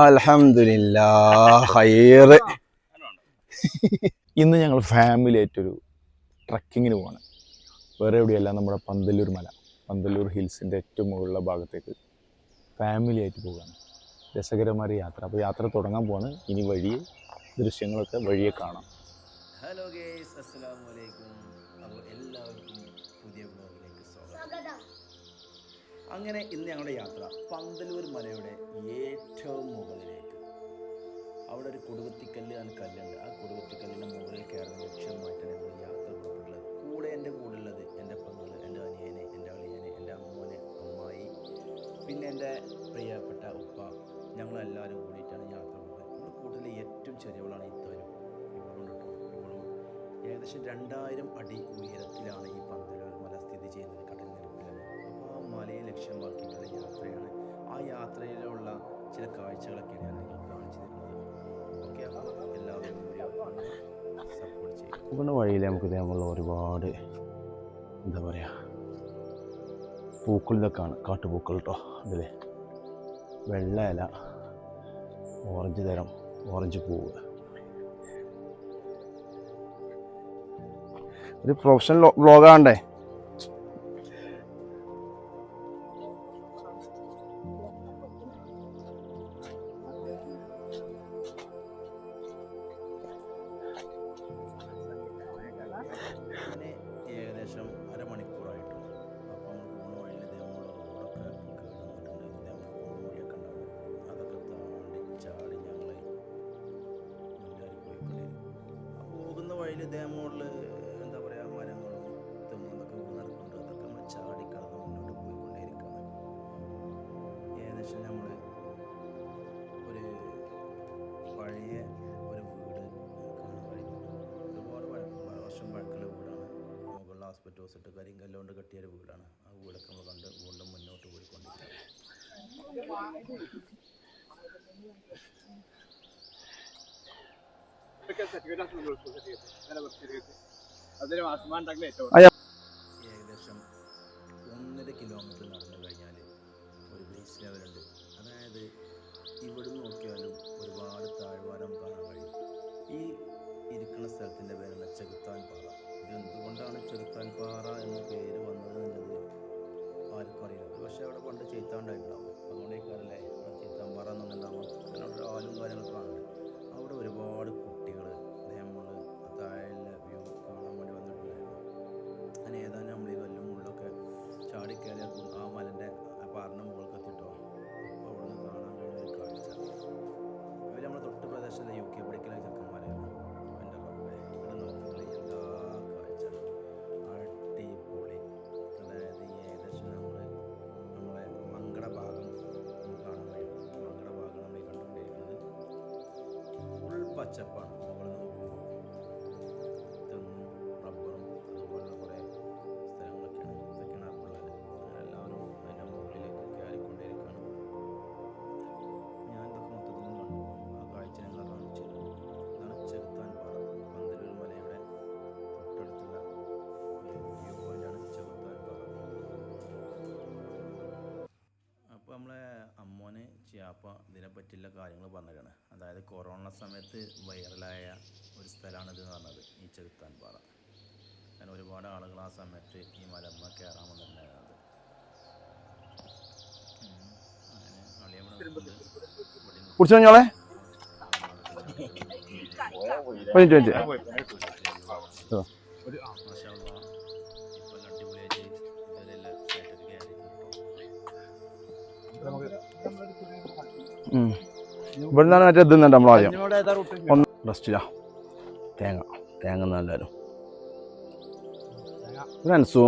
അൽഹംദുലില്ലാഹ് ഖൈർ. ഇന്ന് ഞങ്ങൾ ഫാമിലി ആയിട്ടൊരു ട്രക്കിങ്ങിന് പോവാണ്. വേറെ എവിടെയല്ല, നമ്മുടെ പന്തല്ലൂർ മല, പന്തല്ലൂർ ഹിൽസിൻ്റെ ഏറ്റവും മുകളിലുള്ള ഭാഗത്തേക്ക് ഫാമിലി ആയിട്ട് പോവുകയാണ്. രസകരമായ യാത്ര. അപ്പോൾ യാത്ര തുടങ്ങാൻ പോവാണ്. ഇനി വഴിയെ ദൃശ്യങ്ങളൊക്കെ വഴിയെ കാണാം. ഹലോ ഗേയ്സ്, അസ്സലാമു അലൈക്കും. അപ്പോൾ എല്ലാവർക്കും പുതിയ വ്ലോഗിലേക്ക് സ്വാഗതം. അങ്ങനെ ഇന്ന് ഞങ്ങളുടെ യാത്ര പന്തല്ലൂർ മലയുടെ ഏറ്റവും മുകളിലേക്ക്. അവിടെ ഒരു കൊടുകുത്തിക്കല്ല് എന്ന കല്ലുണ്ട്. ആ കൊടുകുത്തിക്കല്ലിൻ്റെ മുകളിൽ കയറുന്ന ലക്ഷ്യം മാറ്റാൻ ഞങ്ങൾ യാത്ര പുറപ്പെട്ടുള്ളത്. എൻ്റെ കൂടെ ഉള്ളത് എൻ്റെ പെങ്ങൾ, എൻ്റെ അനിയനെ, എൻ്റെ അളിയനെ, എൻ്റെ അമ്മോനെ, അമ്മായി, പിന്നെ എൻ്റെ പ്രിയപ്പെട്ട ഉപ്പ. ഞങ്ങളെല്ലാവരും കൂടിയിട്ടാണ് യാത്ര പോകുന്നത്. നമ്മുടെ കൂട്ടത്തിലെ ഏറ്റവും ചെറിയവളാണ് ഇത്തവരും. ഏകദേശം 2000 അടി ഉയരത്തിലാണ് ഈ പന്തല്ലൂർ മല സ്ഥിതി ചെയ്യുന്നത്, കടൽനിരപ്പിലാണ്. അപ്പോൾ ആ മലയെ ലക്ഷ്യമാക്കിയിട്ടുള്ള യാത്രയാണ്. ആ യാത്രയിലുള്ള ചില കാഴ്ചകളൊക്കെയാണ് ഞാൻ നിങ്ങൾക്ക് കാണിച്ചു തരുന്നത്. ഓക്കെ, എല്ലാവരും സപ്പോർട്ട് ചെയ്യും. പോകുന്ന വഴിയിൽ നമുക്ക് ഇതേപോലെ ഒരുപാട് എന്താ പറയുക പൂക്കൾ ഇതൊക്കെയാണ്, കാട്ടുപൂക്കൾ കേട്ടോ. അതിൽ വെള്ള ഇല, ഓറഞ്ച് തരം ഓറഞ്ച് പൂവ്. ഒരു പ്രൊഫഷണൽ വ്ളോഗാണ്ടേ. അങ്ങനെ ഏകദേശം അരമണിക്കൂറായിട്ടു. അപ്പം പോകുന്ന വഴിയിൽ ഇതേപോലെ റോഡൊക്കെ കേടുവന്നിട്ടുണ്ട്. ഇതേപോലെ കുളിയൊക്കെ ഉണ്ടാവും. അതൊക്കെ താണ്ടി ചാടി ഞങ്ങൾ മുന്നേറി പോയിക്കൊണ്ടിരിക്കും. പോകുന്ന വഴിയിൽ ഇതേമോളിൽ എന്താ പറയുക, മരങ്ങളും തെങ്ങുന്നൊക്കെ നടക്കുന്നുണ്ട്. അതൊക്കെ നമ്മൾ ചാടിക്കടന്ന് മുന്നോട്ട് പോയിക്കൊണ്ടേയിരിക്കുകയാണ്. ഏകദേശം നമ്മൾ ഒരു പഴയ ഒരു വീട് കാണാൻ കഴിയും. ഒരുപാട് വർഷം പഴക്കമുള്ള വീടാണ്. മുകളിൽ ആസ്പെറ്റോസ് ഇട്ട് കരിങ്കല്ലുകൊണ്ട് കെട്ടിയൊരു വീടാണ്. ആ വീടൊക്കെ നമ്മൾ കണ്ട് വീണ്ടും മുന്നോട്ട് പോയിക്കൊണ്ടിരിക്കുകയാണ്. ഏകദേശം 1.5 കിലോമീറ്റർ നടന്നു കഴിഞ്ഞാൽ ഒരു ബേസ് ലെവലുണ്ട്. അതായത് ഇവിടുന്ന് നോക്കിയാലും ഒരുപാട് താഴ്വാരം കാണാൻ കഴിയും. ഈ ഇരിക്കുന്ന സ്ഥലത്തിൻ്റെ പേരാണ് ചെകുത്താൻ പാറ. ഇത് എന്തുകൊണ്ടാണ് ചെകുത്താൻ പാറ എന്ന പേര് വന്നത് എന്നത് ആർക്കും അറിയില്ല. പക്ഷേ അവിടെ പണ്ട് ചെയ്ത്താണ്ടായിട്ടുണ്ടാവും. അതുകൊണ്ടേക്കാരല്ലേ അവിടെ ചെയ്ത്താൻ പാറ എന്നുണ്ടാവും. കാരണം അവിടെ ആലും കാര്യങ്ങളൊക്കെ കാണുന്നുണ്ട്. അവിടെ ഒരുപാട് കുട്ടികൾ നമ്മൾ താഴെ വ്യൂ കാണാൻ വേണ്ടി വന്നിട്ടുണ്ടായിരുന്നു. അങ്ങനെ ഏതാനും നമ്മൾ ഈ കല്ലും മുള്ളൊക്കെ ചാടിക്കയറിയ ആ മലൻ്റെ ആ പാറിൻ്റെ മുകൾക്ക് എത്തിട്ടോ. അപ്പോൾ അവിടെ നിന്ന് കാണാൻ കഴിയുന്ന ഒരു കാഴ്ച. ഇവർ നമ്മുടെ തൊട്ട് പ്രദേശത്തെ UK പഠിക്കലായ ചെക്കന്മാരായിരുന്നു. എൻ്റെ റബ്ബേ, ഇവിടെ നോക്കിയുള്ള എല്ലാ കാഴ്ച അടിപൊളി. അതായത് ഏകദേശം നമ്മളെ മങ്കട ഭാഗം കാണാൻ കഴിയും. മങ്കട ഭാഗം നമ്മൾ കണ്ടുകൊണ്ടിരിക്കുന്നത് ഫുൾ പച്ചപ്പാണ്. മുകളിൽ നോക്കുമ്പോൾ തെങ്ങും റബ്ബറും അതുപോലുള്ള കുറേ സ്ഥലങ്ങളൊക്കെയാണ്. ഇതൊക്കെയാണ് അറിവുള്ളത്. എല്ലാവരും അതിൻ്റെ മുകളിലേക്ക് കയറിക്കൊണ്ടിരിക്കുകയാണ്. ഞാൻ ഇതൊക്കെ മൊത്തത്തിൽ കണ്ടു. ആ കാഴ്ച ഞങ്ങളെ കാണിച്ചു തരുന്നു. ഇതാണ് ചെകുത്താൻ പാറ. പന്തല്ലൂർ മലയുടെ തൊട്ടടുത്തുള്ള ഒരു വ്യൂ പോയിൻ്റാണ് ചെകുത്താൻ പാറ. അപ്പോൾ നമ്മളെ അമ്മോന് ചിയാപ്പ ഇതിനെപ്പറ്റിയുള്ള കാര്യങ്ങൾ പറഞ്ഞിരിക്കുകയാണ്. അതായത് കൊറോണ സമയത്ത് വൈറലായ ഒരു സ്ഥലമാണിത് എന്ന് പറഞ്ഞത്, ഈ ചെകുത്താൻ പാറ. കാരണം ഒരുപാട് ആളുകൾ ആ സമയത്ത് ഈ മലമ്മ കയറാൻ വന്നിട്ടുണ്ടായിരുന്നത്. അങ്ങനെ അളിയവിടെ കുടിച്ചു കഴിഞ്ഞോളെ. അടിപൊളിയായിട്ട് ഇവിടെ നിന്നാണ് മറ്റേ ഇതുന്നുണ്ട്. നമ്മളാദ്യം ഒന്ന് റെസ്റ്റിലാ തേങ്ങ നല്ലാലും മനസ്സു.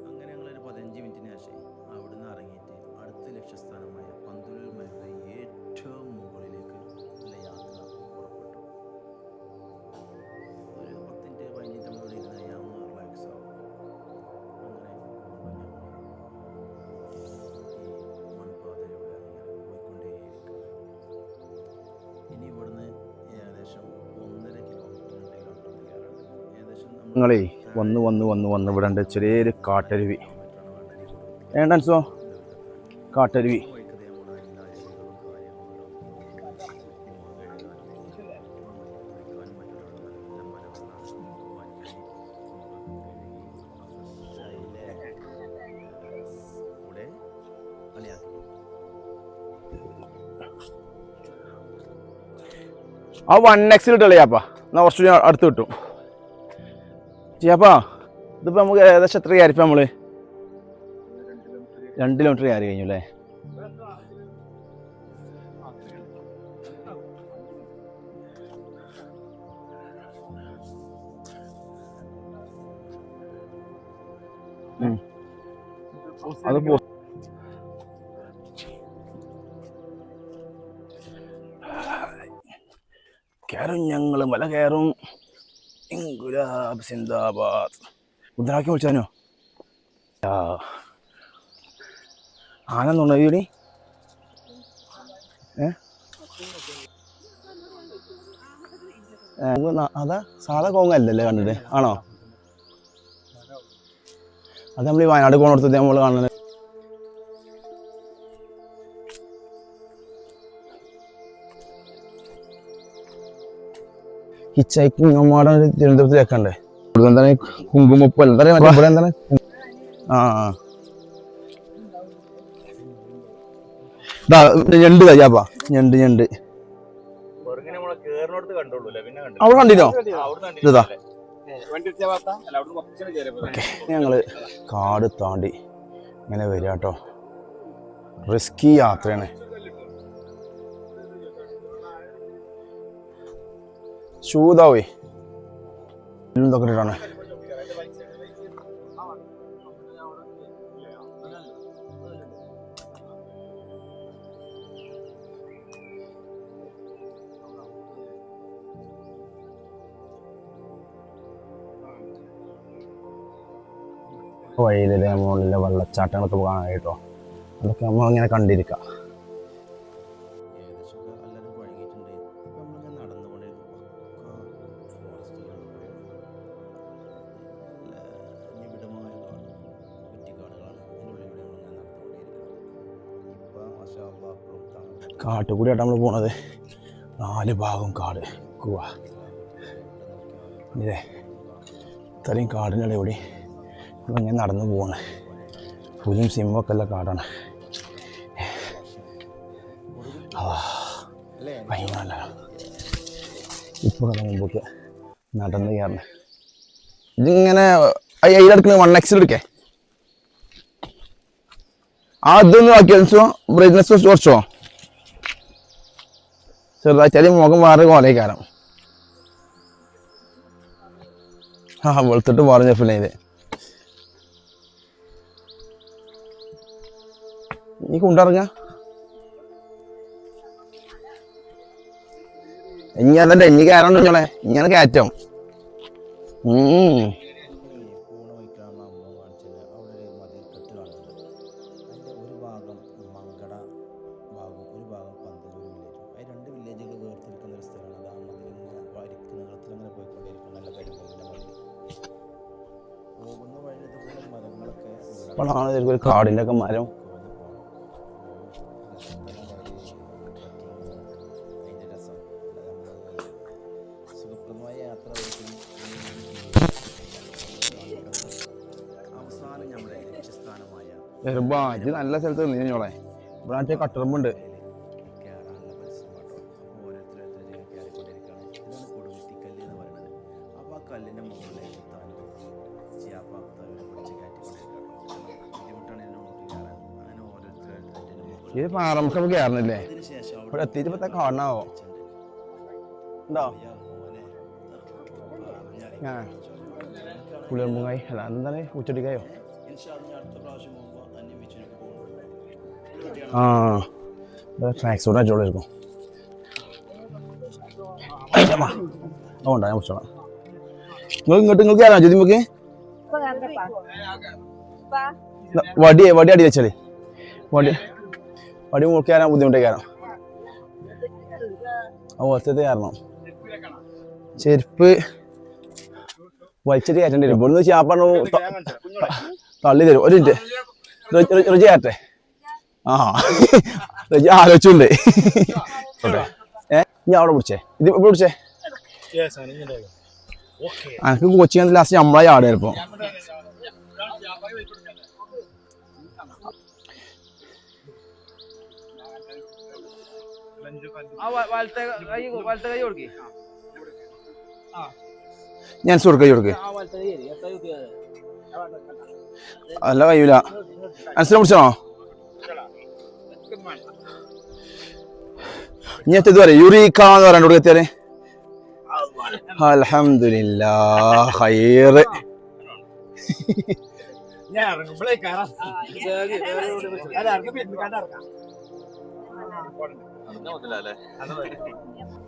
അങ്ങനെ ഞങ്ങളൊരു 15 മിനിറ്റിന് ശേഷം അവിടുന്ന് ഇറങ്ങിയിട്ട് അടുത്ത ലക്ഷ്യസ്ഥാനമായ പന്തല്ലൂർ മലയുടെ ഏറ്റവും മുകളിലേക്ക് ഉള്ള യാത്ര പുറപ്പെട്ടു. ഒരു 10 മിനിറ്റ് 15 മിനിറ്റ് നമ്മളിവിടെ ഇരുന്ന് കഴിഞ്ഞാൽ ഒന്ന് റിലാക്സ് ആവും. അങ്ങനെ ഈ മൺപാതയിലൂടെ അങ്ങനെ പോയിക്കൊണ്ടേയിരിക്കുക. ഇനി ഇവിടുന്ന് ഏകദേശം 1.5 കിലോമീറ്റർ 2 കിലോമീറ്റർ കയറുന്നുണ്ട്. ഏകദേശം നിങ്ങളേ വന്ന് ഇവിടെ ഉണ്ട് ചെറിയൊരു കാട്ടരുവി. ഏണ്ടൻസോ കാട്ടരുവി. ആ 1x കിട്ടുള്ളൂ ചാപ്പാ. എന്നാൽ കുറച്ച് അടുത്ത് കിട്ടും ചാപ്പാ. ഇതിപ്പോൾ നമുക്ക് ഏകദേശം എത്ര കയറിപ്പോൾ നമ്മൾ 2 കിലോമീറ്റർ കയറി കഴിഞ്ഞു അല്ലേ? അത് കയറും, ഞങ്ങൾ മല കയറും. ഇൻകുലാബ് സിന്ദാബാദ്. മുദ്രാക്കി വിളിച്ചാനോ? ആനെന്നുണ്ടോ വീടി? അതാ സാധാ കോങ്ങല്ലല്ലേ കണ്ടിട്ട്? ആണോ? അത് നമ്മൾ ഈ വയനാട് പോകണടുത്ത് നമ്മൾ കാണുന്നത്. ഹിച്ചൈക്കിങ് നമ്മുടെ തിരുവനന്തപുരത്ത് കേൾക്കണ്ടേ? ഇവിടെ എന്താണ് കുങ്കുമപ്പ് എന്താ പറയുക? ഇവിടെ എന്താണ്? ഞണ്ട് കഴിയാപ്പാ. ഞണ്ട് അവിടെ കണ്ടിനോ? ഇതാ ഞങ്ങള് കാട് താണ്ടി ഇങ്ങനെ വരിക കേട്ടോ. റിസ്കി യാത്രയാണ്. ഷൂതാവേ ഇതൊക്കെ ഇട്ടാണ്. വഴിയിലെ മുകളിലെ വെള്ളച്ചാട്ടങ്ങളൊക്കെ കാണാൻ കേട്ടോ. അതൊക്കെ നമ്മളിങ്ങനെ കണ്ടിരിക്കാം. കാട്ടുകൂടിയായിട്ട് നമ്മൾ പോണത്. 4 ഭാഗം കാട് കൂവാ. ഇല്ലേ ഇത്രയും കാടിൻ്റെ കൂടി നമ്മളിങ്ങനെ നടന്നു പോവാണ്. പുലിയും സിംഹമൊക്കെ ഉള്ള കാടാണ്. ഭയങ്കര ഇപ്പോൾ മുമ്പോട്ട് നടന്ന് കയറണേ. ഇതിങ്ങനെ അതിലെടുക്കണ 1x എടുക്കേ. അതൊന്ന് ആക്കിയോ ബ്രൈറ്റ്നസ് കുറച്ചോ ചെറുതാച്ചാൽ മുഖം വേറെ കോലയിക്കാരം. വെളുത്തിട്ട് പറഞ്ഞു ചെപ്പില്ലേ ഇത്. നീ കൊണ്ടിറങ്ങ ഇനി അതല്ല ഇനി കയറണ്ട ഞങ്ങളെ ഇങ്ങനെ കയറ്റം. ഇപ്പോഴാണ് ഒരു കാടിൻ്റെ ഒക്കെ മരം. ഇത് നല്ല സ്ഥലത്ത് നീഞ്ഞോളെ. ഇവിടെ മറ്റേ കട്ടറുമ്പുണ്ട്. ഇത് പാറമൊക്കെ നമുക്ക് കയറുന്നില്ലേ? ഇവിടെ എത്തിയിട്ട് ഇപ്പത്തെ കാണാവോ? ഉണ്ടോ? പുളിയമ്പുങ്ങായി അല്ല എന്താണ് ഉച്ചടിക്കായോ? ട്രാക്സ് സൂട്ട് അടിച്ചോളൂ എടുക്കും. അതുകൊണ്ടാ ഞാൻ കുറിച്ചോളാം. നിങ്ങൾക്ക് കയറാം ജ്യോതി. നമുക്ക് വടി അടി വെച്ചാല് വടി മുറുക്കി കയറാൻ ബുദ്ധിമുട്ടേ കയറാം. ഒറ്റത്തെ കയറണം. ചെരുപ്പ് വലിച്ചിട്ട് കയറ്റേണ്ടി വരും. ഇവിടുന്ന് ചാപ്പാണ് തള്ളി തരും. ഒരു മിനിറ്റ് രുചി കയറട്ടെ. രുചി ആലോചിച്ചുണ്ട്. ഞാൻ അവിടെ പിടിച്ചേ. ഇത് ഇവിടെ പിടിച്ചേ. എനിക്ക് കോച്ചിങ് ലാസ്റ്റ് നമ്മളെ ആടെ ചിലപ്പോ. ഞാൻ സുഹൃത്ത് കൈ കൊടുക്ക്. അല്ല കഴിയൂല. മനസ്സിലെ പിടിച്ചോ? ഇനി എത്തിയത് പറയാം യുറീക്കാന്ന് പറയാൻ കൊടുക്കുക എത്തിയാല്. അൽഹംദുലില്ലാഹ് ഖൈറ്.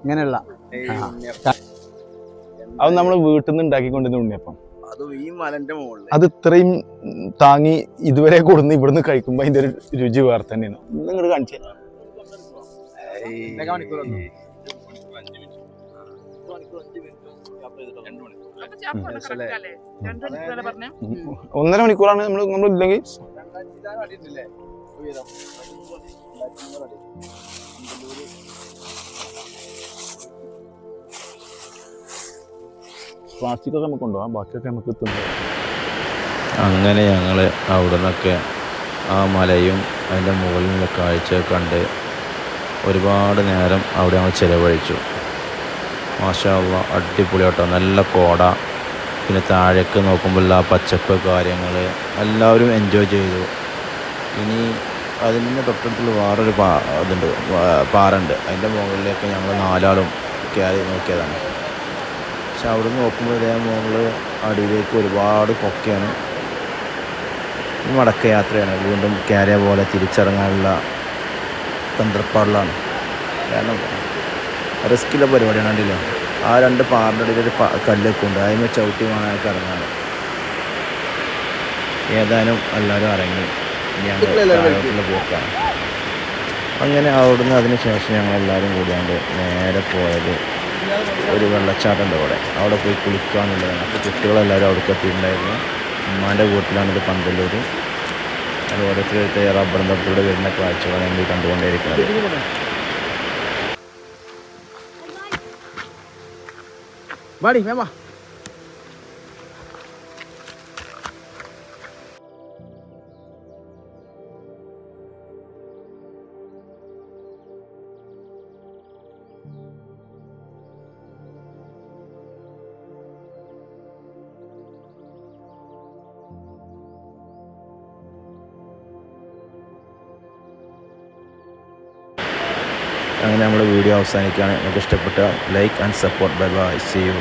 ഇങ്ങനെയുള്ള അത് നമ്മൾ വീട്ടിൽ നിന്ന് ഉണ്ടാക്കിക്കൊണ്ടിരുന്ന ഉണ്ണിയപ്പം. അതും ഈ മലന്റെ മുകളിൽ അത് ഇത്രയും താങ്ങി ഇതുവരെ കൊടുന്ന് ഇവിടുന്ന് കഴിക്കുമ്പോൾ അതിന്റെ ഒരു രുചി വേറെ തന്നെയാണ്. നിങ്ങോട്ട് കാണിച്ചേ. ഒന്നര മണിക്കൂറാണ് നമ്മൾ ഇല്ലെങ്കിൽ പ്ലാസ്റ്റിക്കൊക്കെ നമുക്ക് കൊണ്ടുപോകാം, ബാക്കിയൊക്കെ നമുക്ക് തിന്നാം. അങ്ങനെ ഞങ്ങൾ അവിടെ നിന്നൊക്കെ ആ മലയും അതിൻ്റെ മുകളിൽ നിന്നുള്ള കാഴ്ചയൊക്കെ കണ്ട് ഒരുപാട് നേരം അവിടെ ഞങ്ങൾ ചിലവഴിച്ചു. മാഷാ അല്ലാഹ് അടിപൊളി കേട്ടോ, നല്ല കോട. പിന്നെ താഴേക്ക് നോക്കുമ്പോൾ ആ പച്ചപ്പ് കാര്യങ്ങൾ എല്ലാവരും എൻജോയ് ചെയ്തു. ഇനി അതിന് തൊട്ടടുത്തുള്ള വേറൊരു ഇതുണ്ട്, പാറുണ്ട്. അതിൻ്റെ മുകളിലേക്ക് ഞങ്ങൾ 4 ആളും കയറി നോക്കിയതാണ്. പക്ഷെ അവിടെ നിന്ന് നോക്കുമ്പോൾ ഇതേ മുകളിൽ അടിയിലേക്ക് ഒരുപാട് കൊക്കയാണ്. മടക്ക യാത്രയാണ്, വീണ്ടും കയറിയ പോലെ തിരിച്ചിറങ്ങാനുള്ള തന്ത്രപ്പാടിലാണ്. കാരണം റിസ്ക്കുള്ള പരിപാടിയാണ്. കണ്ടില്ല, ആ 2 പാറിൻ്റെ ഇടയിൽ ഒരു കല്ലൊക്കെ ഉണ്ട്, അതിന് ചവിട്ടി വേണം ഞങ്ങൾക്ക് ഇറങ്ങാൻ. ഏതായാലും എല്ലാവരും ഇറങ്ങി ഞങ്ങൾ പോക്കാണ്. അങ്ങനെ അവിടുന്ന് അതിന് ശേഷം ഞങ്ങളെല്ലാവരും കൂടിയാണ്ട് നേരെ പോയത് ഒരു വെള്ളച്ചാട്ടമുണ്ട് അവിടെ പോയി കുളിക്കാന്നുള്ളതാണ്. അപ്പോൾ കുട്ടികളെല്ലാവരും അവിടേക്ക് എത്തിയിട്ടുണ്ടായിരുന്നു. ഉമ്മാൻ്റെ വീട്ടിലാണിത്, പന്തല്ലൂർ. അത് ഓരോരുത്തരുടെ റബ്ബർ തപ്പിലൂടെ വരുന്ന കാഴ്ചകളാണ് ഞങ്ങൾ കണ്ടുകൊണ്ടേയിരിക്കുന്നത്. അങ്ങനെ നമ്മുടെ വീഡിയോ അവസാനിക്കുകയാണ്. നിങ്ങൾക്ക് ഇഷ്ടപ്പെട്ട like and support. Bye bye, see U.